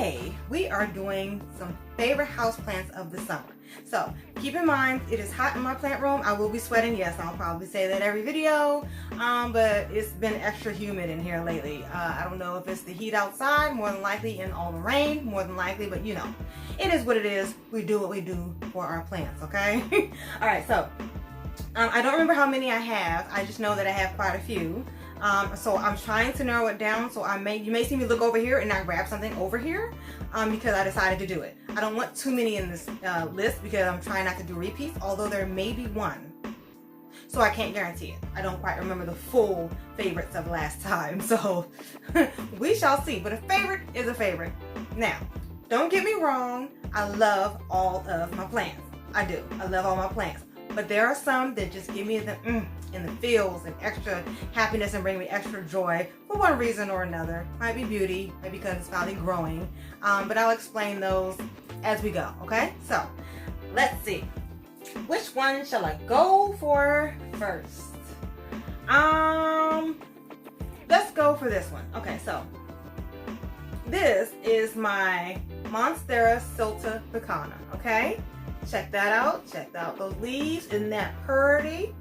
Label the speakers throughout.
Speaker 1: today we are doing some favorite houseplants of the summer. So keep in mind, it is hot in my plant room. I will be sweating. Yes, I'll probably say that every video, but it's been extra humid in here lately. I don't know if it's the heat outside, more than likely, and all the rain, more than likely, but you know, it is what it is. We do what we do for our plants, okay? All right, so I don't remember how many I have. I just know that I have quite a few. So I'm trying to narrow it down. So you may see me look over here and I grab something over here because I decided to do it. I don't want too many in this list because I'm trying not to do repeats, although there may be one. So I can't guarantee it. I don't quite remember the full favorites of last time. So we shall see. But a favorite is a favorite. Now, don't get me wrong. I love all of my plants. I do. I love all my plants. But there are some that just give me the in the feels and extra happiness and bring me extra joy for one reason or another. Might be beauty, maybe because it's finally growing. But I'll explain those as we go, okay? So, let's see. Which one shall I go for first? Let's go for this one. Okay, so this is my Monstera silta Picana, okay? Check that out. Check out those leaves. Isn't that pretty?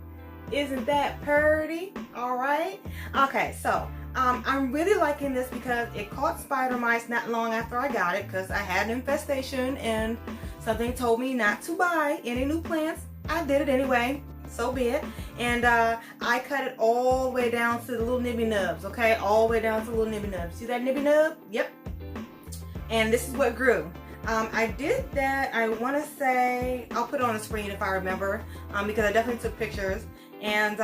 Speaker 1: Isn't that pretty? All right. Okay, so I'm really liking this because it caught spider mites not long after I got it because I had an infestation and something told me not to buy any new plants. I did it anyway. So be it. And I cut it all the way down to the little nibby nubs. Okay, all the way down to the little nibby nubs. See that nibby nub? Yep. And this is what grew. I did that, I want to say, I'll put it on the screen if I remember, because I definitely took pictures. And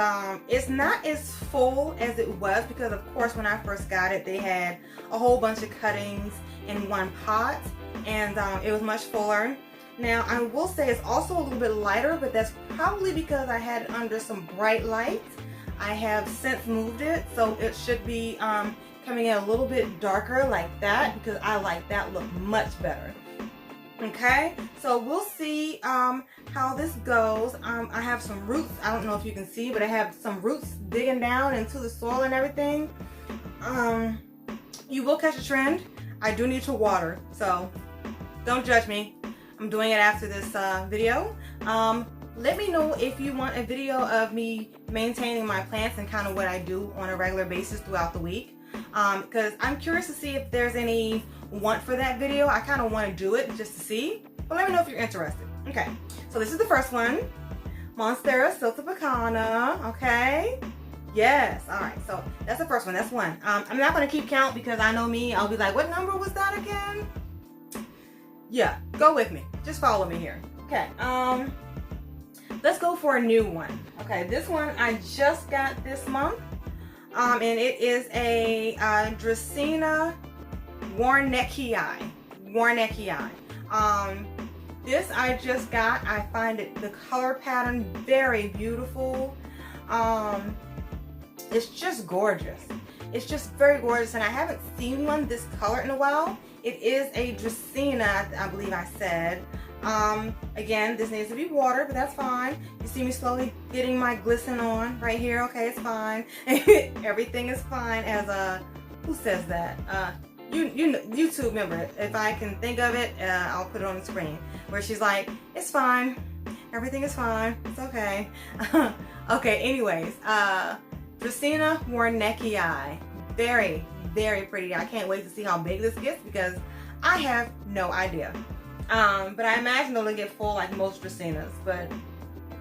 Speaker 1: it's not as full as it was because, of course, when I first got it, they had a whole bunch of cuttings in one pot, and it was much fuller. Now, I will say it's also a little bit lighter, but that's probably because I had it under some bright light. I have since moved it, so it should be coming in a little bit darker like that because I like that look much better. Okay, so we'll see how this goes. I have some roots. I don't know if you can see, but I have some roots digging down into the soil and everything. You will catch a trend. I do need to water, so don't judge me. I'm doing it after this video. Let me know if you want a video of me maintaining my plants and kind of what I do on a regular basis throughout the week. Because I'm curious to see if there's any want for that video. I kind of want to do it just to see, but let me know if you're interested. Okay, so this is the first one, Monstera silta Picana. Okay, yes. All right, so that's the first one. That's one. I'm not going to keep count because I know me. I'll be like, what number was that again? Yeah, go with me. Just follow me here. Okay. Let's go for a new one. Okay, this one I just got this month. And it is a Dracaena Necky Eye. Necky Eye. This I just got. I find the color pattern very beautiful. It's just gorgeous. It's just very gorgeous, and I haven't seen one this color in a while. It is a Dracaena, I believe I said. Again, this needs to be watered, but that's fine. You see me slowly getting my glisten on right here. Okay, it's fine. Everything is fine as who says that? YouTube member. If I can think of it, I'll put it on the screen. Where she's like, it's fine. Everything is fine. It's okay. Okay, anyways, Dracaena Necky Eye. Very, very pretty. I can't wait to see how big this gets because I have no idea. But I imagine it'll get full like most Dracaenas, but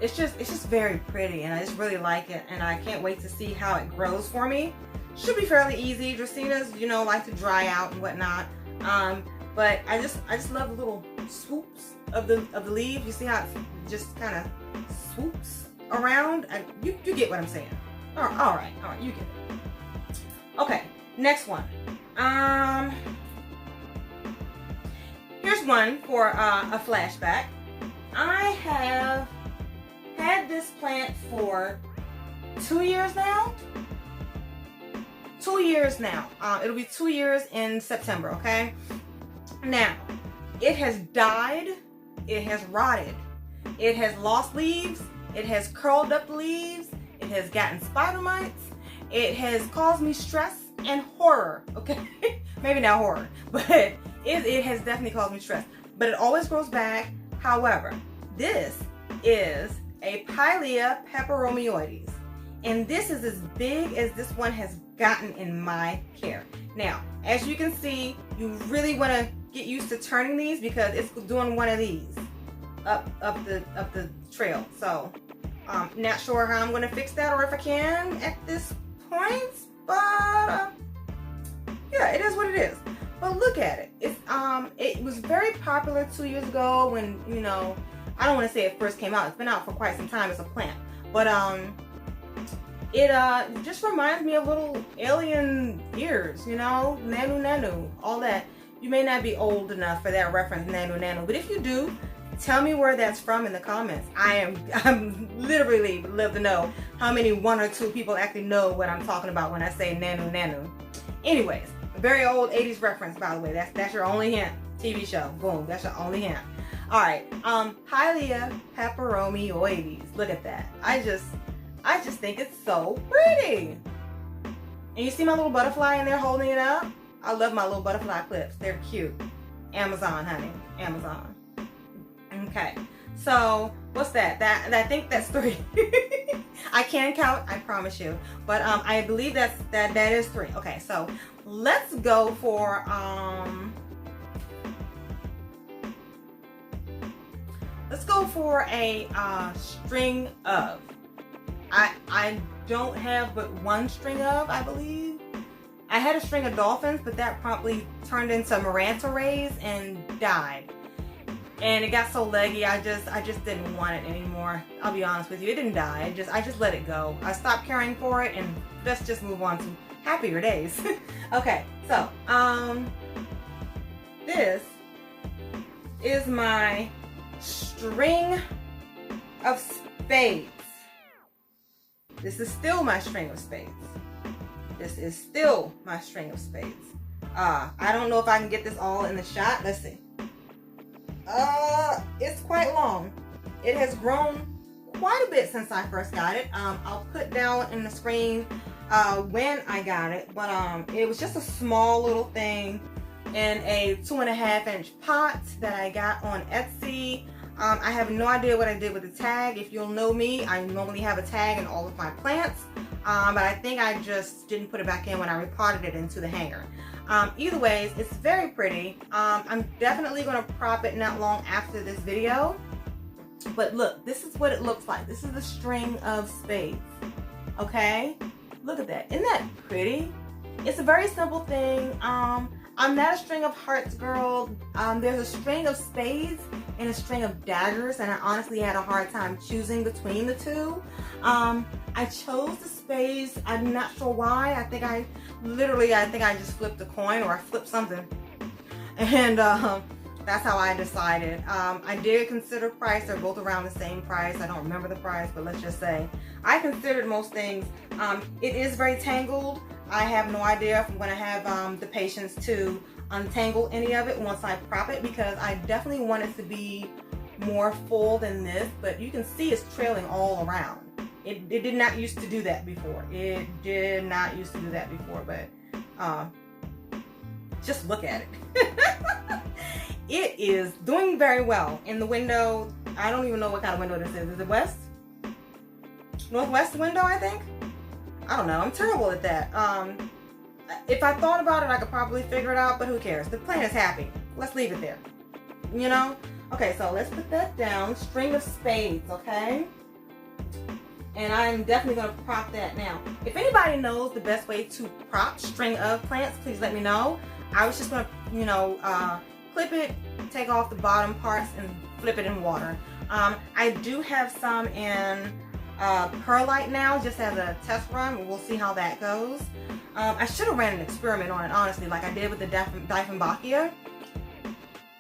Speaker 1: it's just very pretty and I just really like it and I can't wait to see how it grows for me. Should be fairly easy. Dracaenas, you know, like to dry out and whatnot. But I just love the little swoops of the leaves. You see how it just kind of swoops around? You get what I'm saying. All right, you get it. Okay, next one. Here's one for a flashback. I have had this plant for 2 years now. 2 years now. It'll be 2 years in September, okay? Now, it has died. It has rotted. It has lost leaves. It has curled up leaves. It has gotten spider mites. It has caused me stress and horror, okay? Maybe not horror, but it has definitely caused me stress, but it always grows back. However, this is a Pilea Peperomia, and this is as big as this one has gotten in my care. Now, as you can see, you really want to get used to turning these because it's doing one of these up the trail. So, not sure how I'm going to fix that or if I can at this point, but yeah, it is what it is. But look at it. It was very popular 2 years ago when, you know, I don't want to say it first came out. It's been out for quite some time as a plant. But it just reminds me of little alien ears, you know, nanu, all that. You may not be old enough for that reference, nanu, but if you do, tell me where that's from in the comments. I'm literally would love to know how many 1 or 2 people actually know what I'm talking about when I say nanu. Anyways, a very old 80s reference, by the way. That's your only hint. TV show. Boom. That's your only hint. All right. Pilea Peperomia. Look at that. I just think it's so pretty. And you see my little butterfly in there holding it up? I love my little butterfly clips. They're cute. Amazon, honey. Amazon. Okay. So what's that? I think that's 3. I can count, I promise you. But I believe that is 3. Okay, so let's go for a string of. I don't have but 1 string of, I believe. I had a string of dolphins, but that promptly turned into manta rays and died. And it got so leggy, I just didn't want it anymore. I'll be honest with you, it didn't die. I just let it go. I stopped caring for it, and let's just move on to happier days. Okay, so this is my string of spades. This is still my string of spades. This is still my string of spades. I don't know if I can get this all in the shot. Let's see. It's quite long. It has grown quite a bit since I first got it. I'll put down in the screen when I got it, but it was just a small little thing in a 2.5-inch pot that I got on Etsy. I have no idea what I did with the tag. If you'll know me, I normally have a tag in all of my plants, but I think I just didn't put it back in when I repotted it into the hanger. Either ways, it's very pretty. I'm definitely going to prop it not long after this video. But look, this is what it looks like. This is the string of spades. Okay? Look at that. Isn't that pretty? It's a very simple thing. I'm not a string of hearts girl. There's a string of spades and a string of daggers, and I honestly had a hard time choosing between the two. I chose the spades. I'm not sure why. I think I just flipped a coin, or I flipped something. And that's how I decided. I did consider price. They're both around the same price. I don't remember the price, but let's just say I considered most things. It is very tangled. I have no idea if I'm going to have the patience to untangle any of it once I prop it, because I definitely want it to be more full than this, but you can see it's trailing all around. It did not used to do that before. It did not used to do that before, but just look at it. It is doing very well in the window. I don't even know what kind of window this is. Is it west? Northwest window, I think? I don't know. I'm terrible at that. If I thought about it, I could probably figure it out, but who cares? The plant is happy. Let's leave it there. You know? Okay, so let's put that down. String of spades, okay? And I'm definitely going to prop that now. If anybody knows the best way to prop string of plants, please let me know. I was just going to, you know, clip it, take off the bottom parts, and flip it in water. I do have some in perlite now, just as a test run. We'll see how that goes. I should have ran an experiment on it, honestly, like I did with the Dieffenbachia.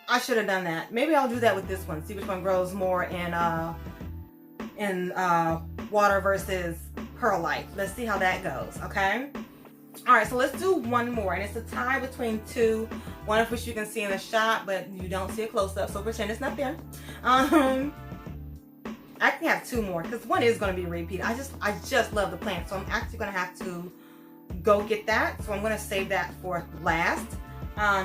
Speaker 1: I should have done that. Maybe I'll do that with this one, see which one grows more in water versus perlite. Let's see how that goes, okay? All right, so let's do one more, and it's a tie between two, one of which you can see in the shot, but you don't see a close-up, so pretend it's not there. I can have two more, because one is going to be a repeat. I just love the plant, so I'm actually going to have to go get that, so I'm going to save that for last.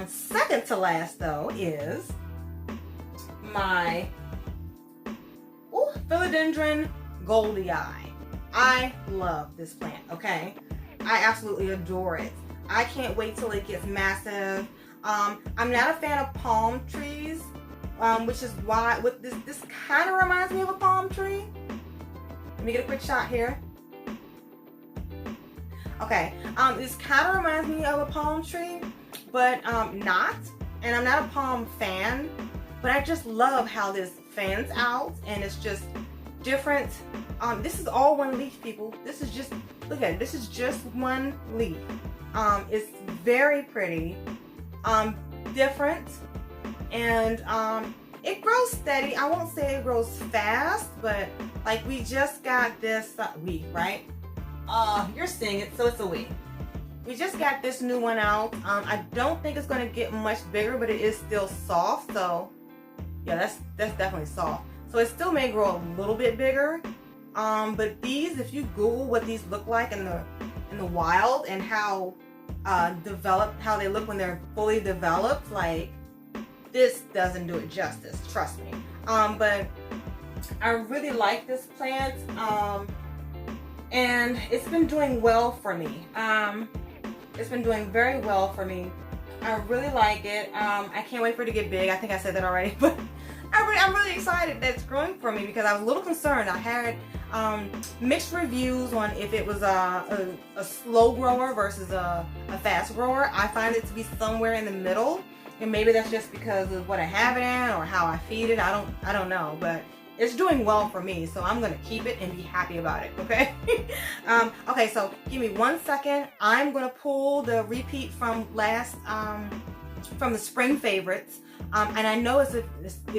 Speaker 1: Second to last though is my Philodendron Goldie Eye. I love this plant, okay? I absolutely adore it. I can't wait till it gets massive. I'm not a fan of palm trees, which is why this kind of reminds me of a palm tree. Let me get a quick shot here. Okay, this kind of reminds me of a palm tree, but not. And I'm not a palm fan, but I just love how this fans out and it's just different. This is all one leaf, people. This is just, look at it. This is just one leaf. It's very pretty, different, and it grows steady. I won't say it grows fast, but like we just got this, right? You're seeing it, so it's a we. We just got this new one out. I don't think it's going to get much bigger, but it is still soft. So yeah, that's definitely soft. So it still may grow a little bit bigger. But these, if you Google what these look like in the wild and how developed, how they look when they're fully developed, like this doesn't do it justice, trust me. But I really like this plant, and it's been doing well for me. It's been doing very well for me. I really like it. I can't wait for it to get big. I think I said that already, but I'm really excited that it's growing for me because I was a little concerned. I had mixed reviews on if it was a slow grower versus a fast grower. I find it to be somewhere in the middle, and maybe that's just because of what I have it in or how I feed it. I don't know, but it's doing well for me, so I'm gonna keep it and be happy about it. Okay. Okay, so give me 1 second. I'm gonna pull the repeat from last from the spring favorites. And I know it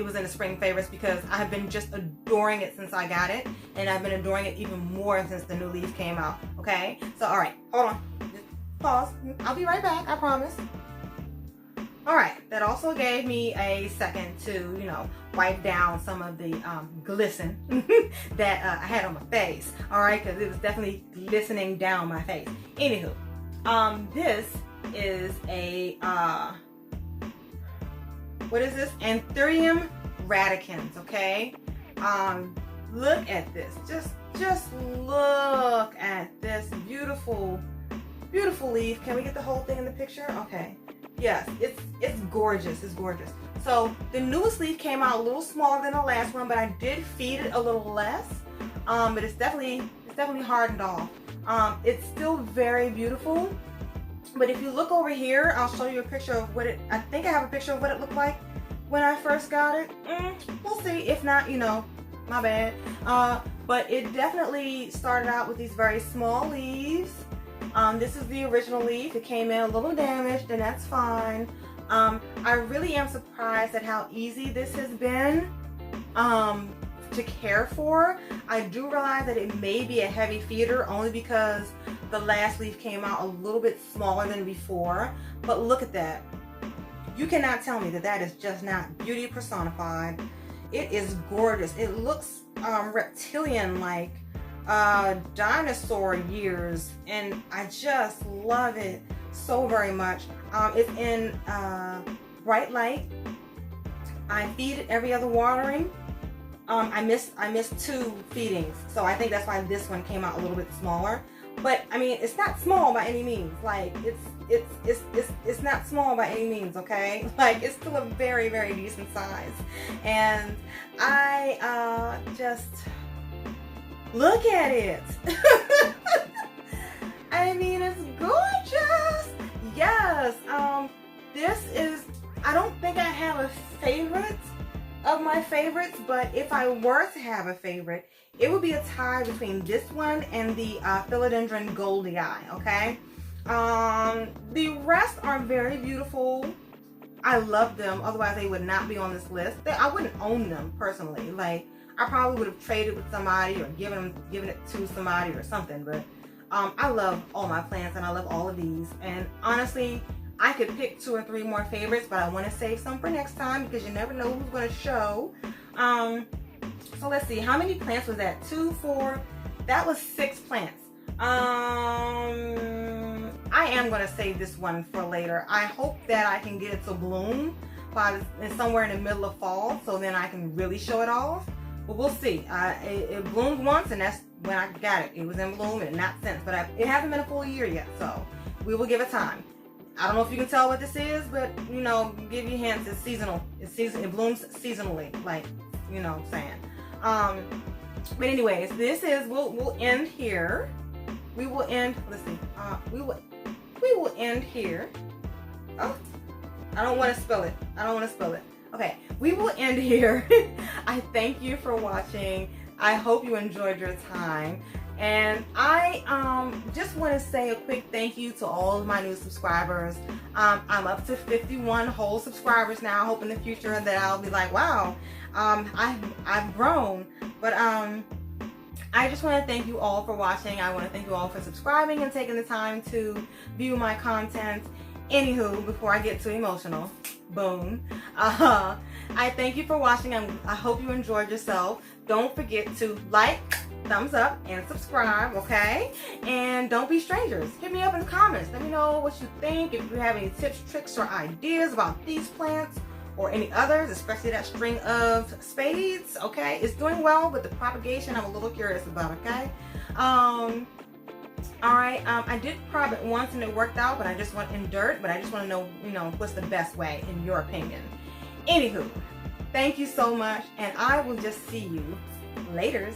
Speaker 1: was in the spring favorites because I've been just adoring it since I got it, and I've been adoring it even more since the new leaf came out. Okay, so all right, hold on, just pause. I'll be right back, I promise. All right, that also gave me a second to, you know, wipe down some of the glisten that I had on my face. All right, because it was definitely glistening down my face. Anywho, this is a what is this? Anthurium Radicand, okay? Look at this. Just look at this beautiful, beautiful leaf. Can we get the whole thing in the picture? Okay. Yes, it's gorgeous. It's gorgeous. So the newest leaf came out a little smaller than the last one, but I did feed it a little less. But it's definitely hardened off. It's still very beautiful. But if you look over here, I'll show you a picture of what I think I have a picture of what it looked like when I first got it. We'll see. If not, you know, my bad. But it definitely started out with these very small leaves. This is the original leaf. It came in a little damaged, and that's fine. I really am surprised at how easy this has been to care for. I do realize that it may be a heavy feeder only because the last leaf came out a little bit smaller than before, but look at that. You cannot tell me that that is just not beauty personified. It is gorgeous. It looks reptilian, like dinosaur years, and I just love it so very much. It's in bright light. I feed it every other watering. I missed 2 feedings, so I think that's why this one came out a little bit smaller. But I mean, it's not small by any means. Like it's not small by any means. Okay, like it's still a very, very decent size, and I just look at it. I mean, it's gorgeous. Yes. This is. I don't think I have a favorite of my favorites, but if I were to have a favorite, it would be a tie between this one and the Philodendron Goldie Eye, okay? The rest are very beautiful. I love them, otherwise they would not be on this list. I wouldn't own them personally. Like, I probably would have traded with somebody or given it to somebody or something, but I love all my plants and I love all of these. And honestly, I could pick 2 or 3 more favorites, but I want to save some for next time because you never know who's going to show. So let's see, how many plants was that? 2, 4, that was 6 plants. I am going to save this one for later. I hope that I can get it to bloom by somewhere in the middle of fall, so then I can really show it off. But we'll see. It bloomed once, and that's when I got it. It was in bloom and not since, but it hasn't been a full year yet, so we will give it time. I don't know if you can tell what this is, but you know, give you hints. It's seasonal. It blooms seasonally, like, you know what I'm saying. But anyways, this is, we'll end here. We will end, let's see, we will end here. Oh, I don't want to spill it. Okay, we will end here. I thank you for watching. I hope you enjoyed your time. And I just want to say a quick thank you to all of my new subscribers. I'm up to 51 whole subscribers now. I hope in the future that I'll be like, wow, I've grown. But I just want to thank you all for watching. I want to thank you all for subscribing and taking the time to view my content. Anywho, before I get too emotional, boom. I thank you for watching. I hope you enjoyed yourself. Don't forget to like, thumbs up, and subscribe, okay? And don't be strangers. Hit me up in the comments. Let me know what you think. If you have any tips, tricks, or ideas about these plants or any others, especially that string of spades, okay? It's doing well, but the propagation I'm a little curious about, okay? Alright, I did prop it once and it worked out, but I just want in dirt, but I just want to know, you know, what's the best way in your opinion. Anywho, thank you so much, and I will just see you laters.